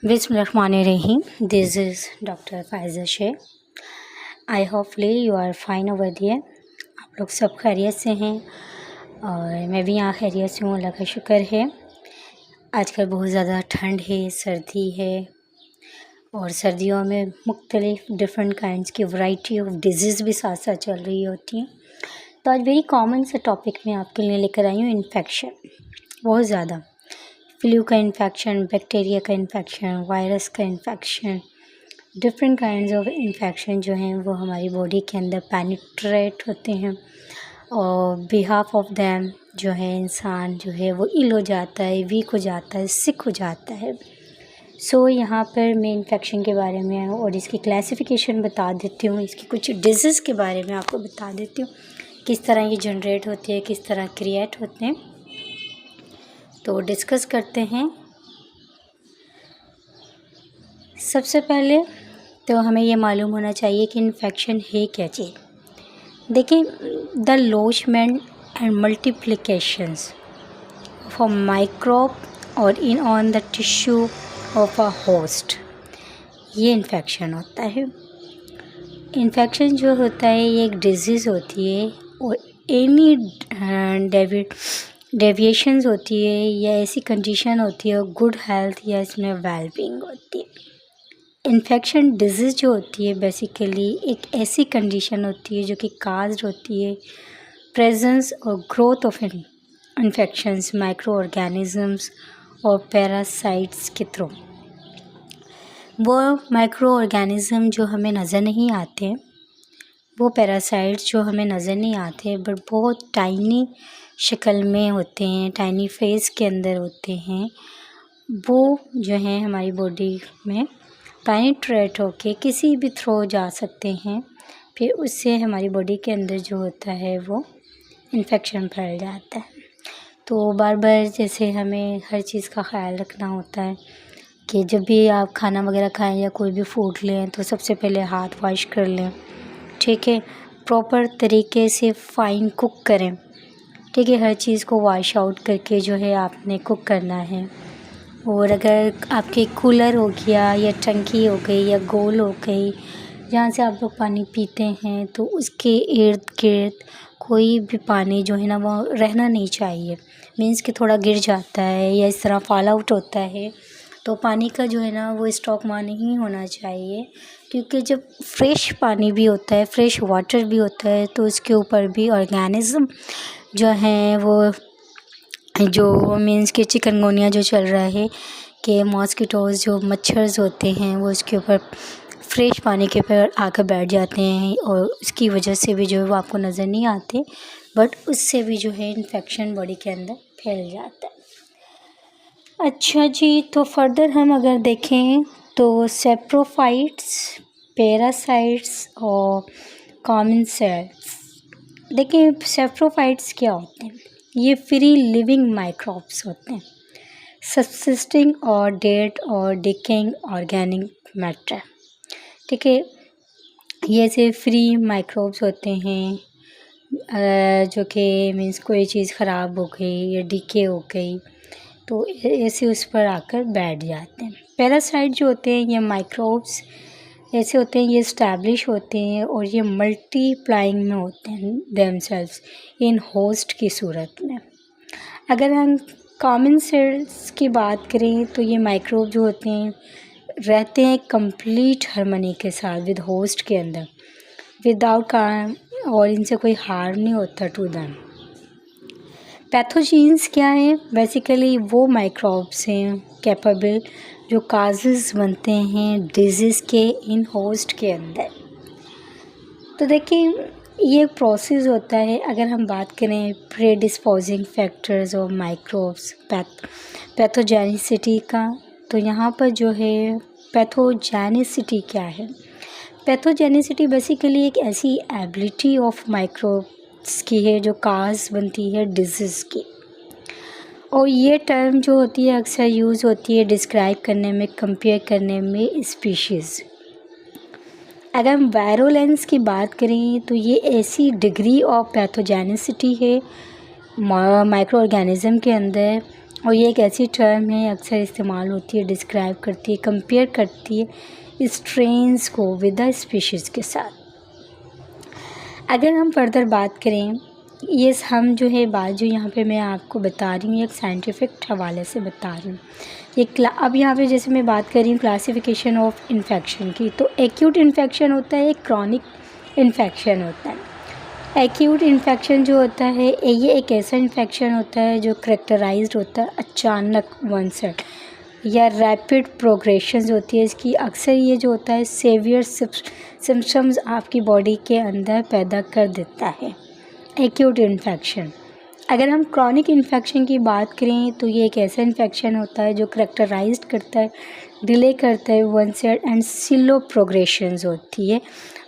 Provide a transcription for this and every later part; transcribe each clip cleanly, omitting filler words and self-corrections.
Bismillahirrahmanirrahim. This is Dr. Faiza Sheikh. I hopefully you are fine over there. आप लोग सब खैरियत से हैं और मैं भी यहाँ खैरियत से हूँ, अल्लाह का शुक्र है। आजकल बहुत ज़्यादा ठंड है, सर्दी है और सर्दियों में मुख्तलिफ डिफरेंट काइंड्स की वैरायटी ऑफ डिजीज़ भी साथ साथ चल रही होती हैं। तो आज वेरी कॉमन सा टॉपिक मैं आपके लिए लेकर आई हूँ, इन्फेक्शन। बहुत ज़्यादा फ्लू का इन्फेक्शन, बैक्टीरिया का इन्फेक्शन, वायरस का infection, different kinds of infection जो हैं वो हमारी बॉडी के अंदर पेनिट्रेट होते हैं और बिहाफ ऑफ दैम जो है इंसान जो है वो इल हो जाता है, वीक हो जाता है, सिक हो जाता है। सो यहाँ पर मैं इन्फेक्शन के बारे में और इसकी क्लासिफिकेशन बता देती हूँ, इसकी कुछ डिजीज़ के बारे में आपको बता देती हूँ, किस तरह ये जनरेट होती है, किस तरह क्रिएट होते हैं। तो डिस्कस करते हैं। सबसे पहले तो हमें ये मालूम होना चाहिए कि इन्फेक्शन है क्या चीज़। देखिए, the lodgement and multiplications of a microbe और in on the tissue of a host, ये इन्फेक्शन होता है। इन्फेक्शन जो होता है ये एक डिजीज़ होती है और एनी डेविएशंस होती है या ऐसी कंडीशन होती है गुड हेल्थ या इसमें वेलबींग होती है। इन्फेक्शन डिजीज़ जो होती है बेसिकली एक ऐसी कंडीशन होती है जो कि काज्ड होती है प्रेजेंस और growth of infections micro organisms और पैरासाइट्स के थ्रू। वो माइक्रो ऑर्गेनिज़म जो हमें नज़र नहीं आते, वो पैरासाइट्स जो हमें नज़र नहीं आते बट बहुत टाइनी शक्ल में होते हैं, टाइनी फेस के अंदर होते हैं, वो जो है हमारी बॉडी में पेनिट्रेट होके किसी भी थ्रू जा सकते हैं। फिर उससे हमारी बॉडी के अंदर जो होता है वो इन्फेक्शन फैल जाता है। तो बार बार जैसे हमें हर चीज़ का ख्याल रखना होता है कि जब भी आप खाना वगैरह खाएं या कोई भी फूड लें तो सबसे पहले हाथ वॉश कर लें, ठीक है। प्रॉपर तरीके से फ़ाइन कुक करें, ठीक है। हर चीज़ को वॉश आउट करके जो है आपने कुक करना है। और अगर आपके कूलर हो गया या टंकी हो गई या गोल हो गई जहाँ से आप लोग पानी पीते हैं तो उसके इर्द गिर्द कोई भी पानी जो है ना वो रहना नहीं चाहिए। मीन्स कि थोड़ा गिर जाता है या इस तरह फॉल आउट होता है तो पानी का जो है ना वो स्टॉक वहाँ नहीं होना चाहिए, क्योंकि जब फ्रेश पानी भी होता है, फ्रेश वाटर भी होता है तो उसके ऊपर भी ऑर्गेनिज़म जो हैं वो जो मीन्स कि चिकनगुनिया जो चल रहा है कि मॉस्किटोज़ जो मच्छर होते हैं वो उसके ऊपर फ्रेश पानी के ऊपर आकर बैठ जाते हैं और उसकी वजह से भी जो है वो आपको नज़र नहीं आते बट उससे भी जो है इन्फेक्शन बॉडी के अंदर फैल जाता है। अच्छा जी, तो फर्दर हम अगर देखें तो सेप्रोफाइट्स, पैरासाइट्स और कॉमन सेल्स। देखिए, सेप्रोफाइट्स क्या होते हैं? ये फ्री लिविंग माइक्रोब्स होते हैं, सब्सिस्टिंग और डेड और डिकेइंग ऑर्गेनिक मैटर, ठीक है। ये ऐसे फ्री माइक्रोब्स होते हैं जो कि मीन्स कोई चीज़ ख़राब हो गई या डिके हो गई तो ऐसे उस पर आकर बैठ जाते हैं। पैरासाइट जो होते हैं ये माइक्रोब्स ऐसे होते हैं, ये इस्टेब्लिश होते हैं और ये मल्टीप्लाइंग में होते हैं देमसेल्व्स इन होस्ट की सूरत में। अगर हम कॉमन सेल्स की बात करें तो ये माइक्रोब जो होते हैं रहते हैं कंप्लीट हार्मनी के साथ विद होस्ट के अंदर विदाउट और इनसे कोई हार्म नहीं होता टू देम। पैथोजेंस क्या है? बेसिकली वो माइक्रोब्स हैं कैपेबल जो काजेज़ बनते हैं डिजीज़ के इन होस्ट के अंदर। तो देखिए, ये प्रोसेस होता है। अगर हम बात करें प्रेडिस्पोजिंग फैक्टर्स और माइक्रोब्स पैथोजेनिसिटी का, तो यहाँ पर जो है पैथोजेनिसिटी क्या है? पैथोजेनिसिटी बेसिकली एक ऐसी एबिलिटी ऑफ माइक्रोब्स की है जो काज बनती है डिजीज़ की। और ये टर्म जो होती है अक्सर यूज़ होती है डिस्क्राइब करने में, कंपेयर करने में स्पीशीज़। अगर हम वायरोलेंस की बात करें तो ये ऐसी डिग्री ऑफ पैथोजेनिसिटी है माइक्रो ऑर्गेनिज़म के अंदर और ये एक ऐसी टर्म है अक्सर इस्तेमाल होती है, डिस्क्राइब करती है, कंपेयर करती है स्ट्रेन्स को विद द स्पीशीज़ के साथ। अगर हम फर्दर बात करें, ये हम जो है बात जो यहाँ पे मैं आपको बता रही हूँ एक साइंटिफिक हवाले से बता रही हूँ। अब यहाँ पे जैसे मैं बात कर रही हूँ क्लासिफिकेशन ऑफ इन्फेक्शन की, तो एक्यूट इन्फेक्शन होता है, क्रॉनिक इन्फेक्शन होता है। एक्यूट इन्फेक्शन जो होता है ये एक ऐसा इन्फेक्शन होता है जो करेक्टराइज्ड होता है अचानक वनसेट या रैपिड प्रोग्रेशन होती है इसकी। अक्सर ये जो होता है सेवियर सिम्पटम्स आपकी बॉडी के अंदर पैदा कर देता है एक्यूट इन्फेक्शन। अगर हम क्रॉनिक इन्फेक्शन की बात करें तो ये एक ऐसा इन्फेक्शन होता है जो करेक्टराइज्ड करता है, डिले करता है वनसेट एंड स्लो प्रोग्रेशंस होती है।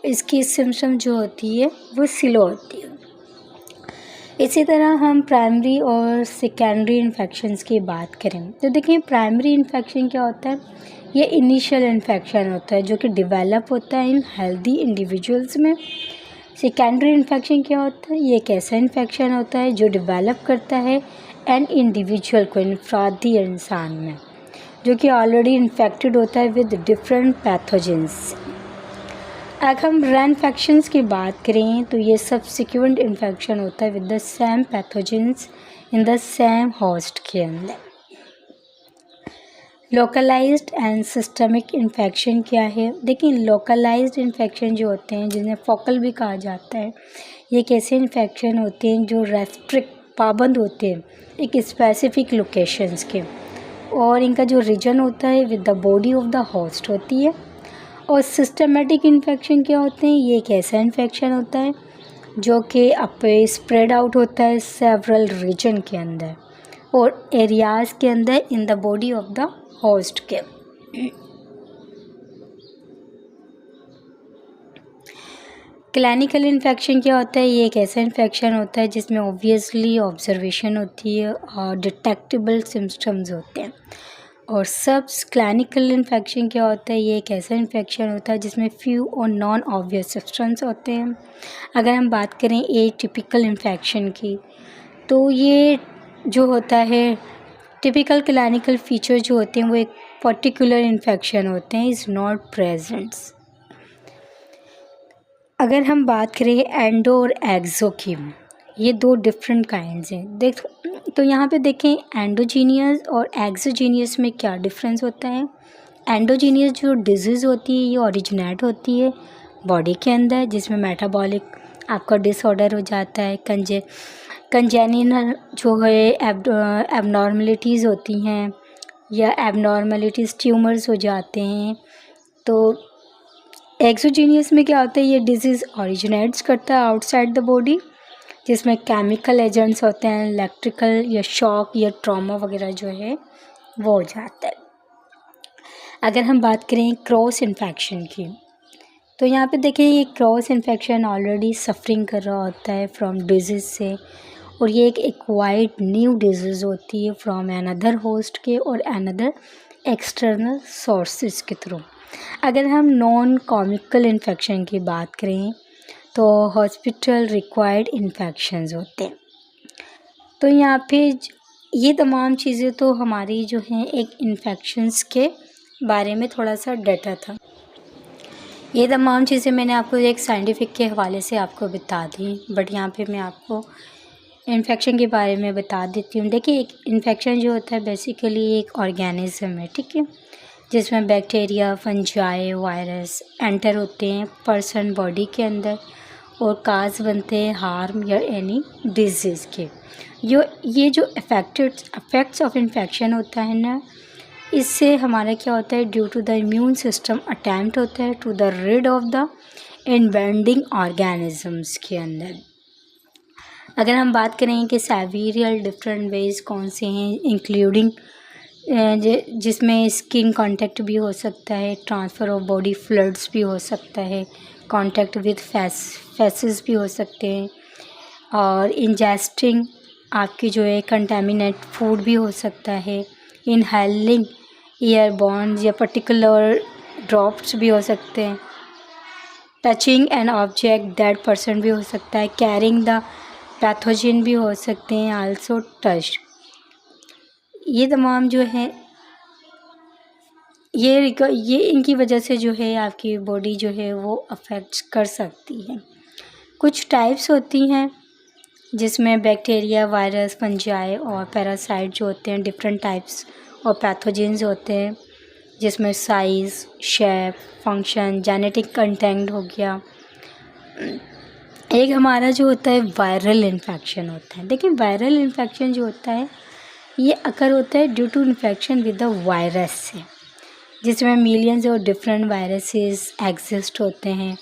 इसकी सिम्पटम जो होती है वो स्लो होती है। इसी तरह हम प्राइमरी और सेकेंडरी इन्फेक्शंस की बात करें तो देखिए प्राइमरी इन्फेक्शन क्या होता है, ये इनिशियल इन्फेक्शन होता है जो कि डेवलप होता है इन हेल्दी इंडिविजुअल्स में। सेकेंडरी इन्फेक्शन क्या होता है, ये एक ऐसा इन्फेक्शन होता है जो डेवलप करता है एन इंडिविजुअल को, इनफरादी इंसान में, जो कि ऑलरेडी इन्फेक्टेड होता है विद डिफरेंट पैथोजेंस। अगर हम रेइन्फेक्शंस की बात करें तो ये सब्सिक्वेंट इन्फेक्शन होता है with the same pathogens in the same host के अंदर। लोकलाइज्ड एंड सिस्टमिक इन्फेक्शन क्या है, देखिए लोकलाइज्ड इन्फेक्शन जो होते हैं जिन्हें फोकल भी कहा जाता है, ये कैसे इन्फेक्शन होते हैं जो रेस्ट्रिक्ट पाबंद होते हैं एक स्पेसिफिक लोकेशंस के, और इनका जो रीजन होता है with the body of the host होती है। और सिस्टमेटिक इन्फेक्शन क्या होते हैं, ये एक ऐसा इन्फेक्शन होता है जो कि स्प्रेड आउट होता है सेवरल रीजन के अंदर और एरियाज़ के अंदर in the body of the host के। क्लिनिकल इन्फेक्शन क्या होता है, ये एक ऐसा इन्फेक्शन होता है जिसमें ऑब्वियसली ऑब्जर्वेशन होती है और डिटेक्टेबल सिम्पटम्स होते हैं। और सबस क्लिनिकल इन्फेक्शन क्या होता है, ये एक ऐसा इन्फेक्शन होता है जिसमें फ्यू और नॉन ऑब्वियस सब्सटेंस होते हैं। अगर हम बात करें ए टिपिकल इन्फेक्शन की, तो ये जो होता है टिपिकल क्लिनिकल फीचर जो होते हैं वो एक पर्टिकुलर इन्फेक्शन होते हैं, इज़ नॉट प्रेजेंट्स। अगर हम बात करें एंडो और एक्सो की, ये दो डिफरेंट काइंड्स हैं। तो यहाँ पे देखें एंडोजीनियस और एक्सोजीनियस में क्या डिफरेंस होता है। एंडोजीनियस जो डिजीज़ होती है ये ओरिजिनेट होती है बॉडी के अंदर, जिसमें मेटाबॉलिक आपका डिसऑर्डर हो जाता है, कंजेनिटल जो है एबनॉर्मलिटीज़ होती हैं या एबनॉर्मलिटीज़ ट्यूमर्स हो जाते हैं। तो एक्सोजीनियस में क्या होता है, ये डिजीज़ ओरिजिनेट्स करता है आउटसाइड द बॉडी, जिसमें केमिकल एजेंट्स होते हैं, इलेक्ट्रिकल या शॉक या ट्रॉमा वगैरह जो है वो हो जाता है। अगर हम बात करें क्रॉस इन्फेक्शन की, तो यहाँ पे देखें ये क्रॉस इन्फेक्शन ऑलरेडी सफरिंग कर रहा होता है फ्रॉम डिजीज़ से, और ये एक एक्वायर्ड न्यू डिजीज़ होती है फ्रॉम अनदर होस्ट के और अनदर एक्सटर्नल सोर्सेज के थ्रू। अगर हम नॉन कॉमिकल इन्फेक्शन की बात करें तो हॉस्पिटल रिक्वायर्ड इन्फेक्शंस होते हैं। तो यहाँ पे ये तमाम चीज़ें तो हमारी जो हैं एक इन्फेक्शंस के बारे में थोड़ा सा डाटा था। ये तमाम चीज़ें मैंने आपको एक साइंटिफिक के हवाले से आपको बता दी, बट यहाँ पे मैं आपको इन्फेक्शन के बारे में बता देती हूँ। देखिए एक इन्फेक्शन जो होता है बेसिकली एक ऑर्गेनिज्म है, ठीक है, जिसमें बैक्टीरिया, फंजाई, वायरस एंटर होते हैं पर्सन बॉडी के अंदर और काज बनते हैं हार्म या एनी डिजीज़ के। ये जो इफ़ेक्ट्स ऑफ इन्फेक्शन होता है ना, इससे हमारा क्या होता है, due to the immune system attempt होता है to the rid of the invading organisms के अंदर। अगर हम बात करें कि सेवेरियल डिफरेंट वेज कौन से हैं, इंक्लूडिंग जिसमें स्किन कांटेक्ट भी हो सकता है, ट्रांसफ़र ऑफ बॉडी फ्लूइड्स भी हो सकता है, कांटेक्ट विद फेसेस भी हो सकते हैं, और इंजेस्टिंग आपकी जो है कंटेमिनेट फूड भी हो सकता है, इनहेलिंग एयरबॉर्न या पर्टिकुलर ड्रॉप्स भी हो सकते हैं, touching an object that person भी हो सकता है, कैरिंग द पैथोजन भी हो सकते हैं, आल्सो टच। ये तमाम जो है ये इनकी वजह से जो है आपकी बॉडी जो है वो अफेक्ट कर सकती है। कुछ टाइप्स होती हैं जिसमें बैक्टीरिया, वायरस, फंजाई और पैरासाइट जो होते हैं डिफरेंट टाइप्स और पैथोजेंस होते हैं, जिसमें size, shape, function, genetic content हो गया। एक हमारा जो होता है वायरल इन्फेक्शन होता है। देखिए वायरल इन्फेक्शन जो होता है ये अकर होता है due to infection with the virus से, जिसमें मिलियंस और डिफरेंट वायरसेस एग्जिस्ट होते हैं।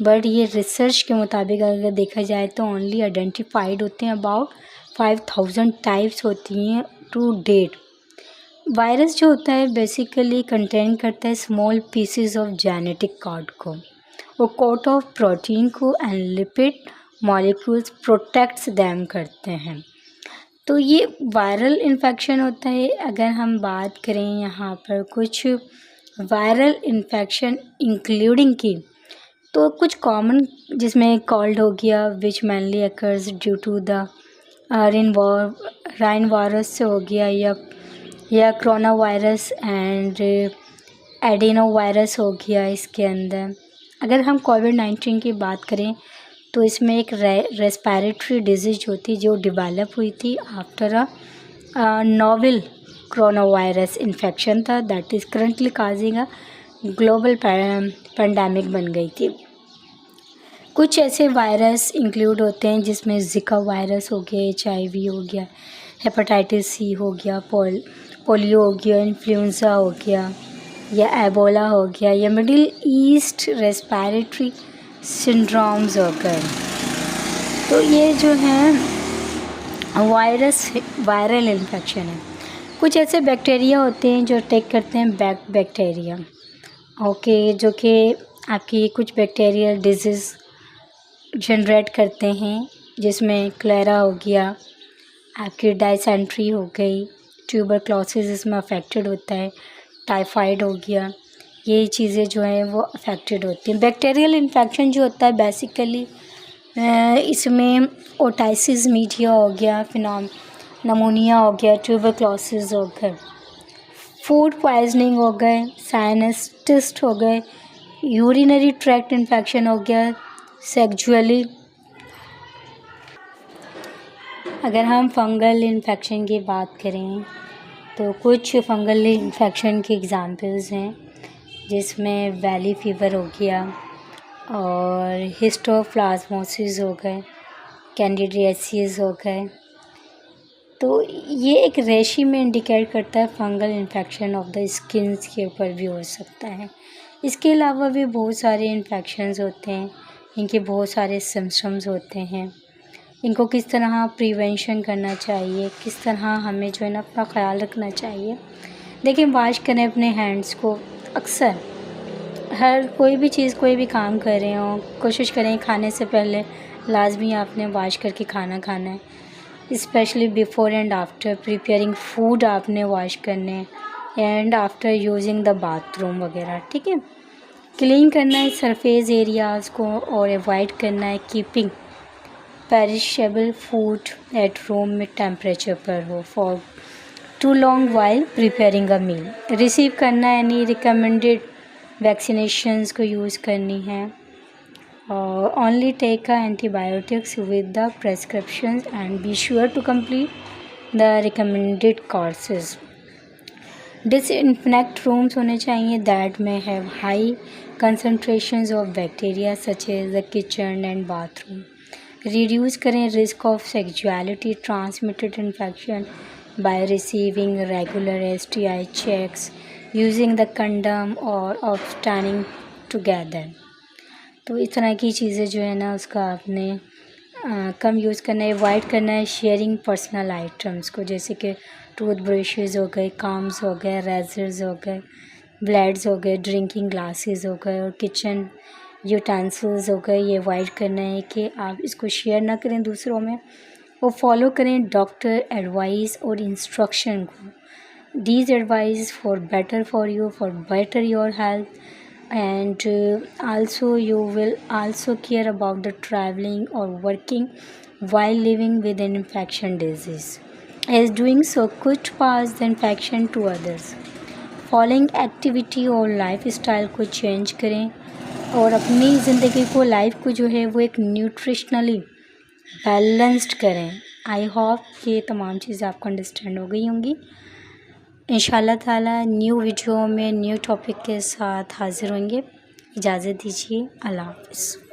बट ये रिसर्च के मुताबिक अगर देखा जाए तो ओनली आइडेंटिफाइड होते हैं अबाउट 5000 टाइप्स होती हैं टू डेट। वायरस जो होता है बेसिकली कंटेन करता है small pieces of genetic code को और कोट ऑफ प्रोटीन को and lipid molecules protects them करते हैं। तो ये वायरल इन्फेक्शन होता है। अगर हम बात करें यहाँ पर कुछ वायरल इन्फेक्शन इंक्लूडिंग की, तो कुछ कॉमन जिसमें कॉल्ड हो गया which mainly occurs due to the rhinovirus से हो गया या coronavirus and adenovirus हो गया। इसके अंदर अगर हम कोविड-19 की बात करें तो इसमें एक रेस्पिरेटरी डिजीज होती जो डेवलप हुई थी after a novel coronavirus infection था that is currently causing a global pandemic बन गई थी। कुछ ऐसे वायरस इंक्लूड होते हैं जिसमें ज़िका वायरस हो गया, HIV हो गया, हेपेटाइटिस सी हो गया, पोलियो हो गया, इन्फ्लुएंजा हो गया या एबोला हो गया या मिडिल ईस्ट रेस्पिरेटरी सिंड्रोम्स हो गए। तो ये जो है वायरल इन्फेक्शन है। कुछ ऐसे बैक्टीरिया होते हैं जो अटैक करते हैं बैक्टीरिया ओके, जो कि आपकी कुछ बैक्टीरियल डिजीज़ जनरेट करते हैं, जिसमें क्लेरा हो गया, आपकी डायसेंट्री हो गई, ट्यूबरक्लोसिस इसमें अफेक्टेड होता है, टाइफाइड हो गया। ये चीज़ें जो हैं वो अफेक्टेड होती हैं। बैक्टीरियल इन्फेक्शन जो होता है बेसिकली इसमें ओटाइसिस मीडिया हो गया, नमोनिया हो गया, ट्यूबरक्लोसिस हो गए, फूड पॉइजनिंग हो गए, साइनस्टिस हो गए, यूरिनरी ट्रैक्ट इन्फेक्शन हो गया, सेक्सुअली। अगर हम फंगल इन्फेक्शन की बात करें तो कुछ फंगल इन्फेक्शन के एग्ज़ाम्पल्स हैं, जिसमें वैली फीवर हो गया और हिस्टोप्लाज्मोसिस हो गए, कैंडिडियासिस हो गए। तो ये एक रेशी में इंडिकेट करता है fungal infection of the skin के ऊपर भी हो सकता है। इसके अलावा भी बहुत सारे इन्फेक्शंस होते हैं, इनके बहुत सारे सिम्पटम्स होते हैं। इनको किस तरह प्रिवेंशन करना चाहिए, किस तरह हमें जो है ना अपना ख़्याल रखना चाहिए। देखिए वाश करें अपने हैंड्स को, अक्सर हर कोई भी चीज़ कोई भी काम कर रहे हो कोशिश करें खाने से पहले लाजमी आपने वाश करके खाना खाना है। Specially before and after preparing food आपने वॉश करने and after using the bathroom वगैरह, ठीक है। क्लीन करना है सरफेस एरियाज़ को और अवॉइड करना है keeping perishable food at room में टेम्परेचर पर हो for too long while preparing a meal. Receive करना है एनी रिकमेंडेड वैक्सीनेशंस को यूज़ करनी है और only take antibiotics with the prescription and be sure to complete the recommended courses. Disinfect rooms होने चाहिए दैट में have high concentrations of bacteria such as the kitchen and bathroom. Reduce करें risk of sexuality transmitted infection bye receiving regular STI checks using the condom और abstaining together. तो इस तरह की चीज़ें जो है ना उसका आपने कम यूज़ करना है, अवॉइड करना है शेयरिंग पर्सनल आइटम्स को, जैसे कि टूथ ब्रशेज़ हो गए, काम्स हो गए, रेजर्स हो गए, ब्लेड्स हो गए, ड्रिंकिंग ग्लासेस हो गए और किचन यूटेंसिल्स हो गए। ये अवॉइड करना है कि आप इसको शेयर ना करें दूसरों में और फॉलो करें डॉक्टर एडवाइस और इंस्ट्रक्शन को। These advice for better for you, for better your health and also you will also care about the traveling or working while living with an infection disease. As doing so could pass the infection to others. Following activity और life style को change करें और अपनी ज़िंदगी को, life को जो है वो एक न्यूट्रिशनली बैलेंस्ड करें। आई होप ये तमाम चीज़ें आपको अंडरस्टैंड हो गई होंगी। इंशाल्लाह ताला न्यू वीडियो में न्यू टॉपिक के साथ हाज़िर होंगे। इजाज़त दीजिए। अल्लाह हाफ़िज़।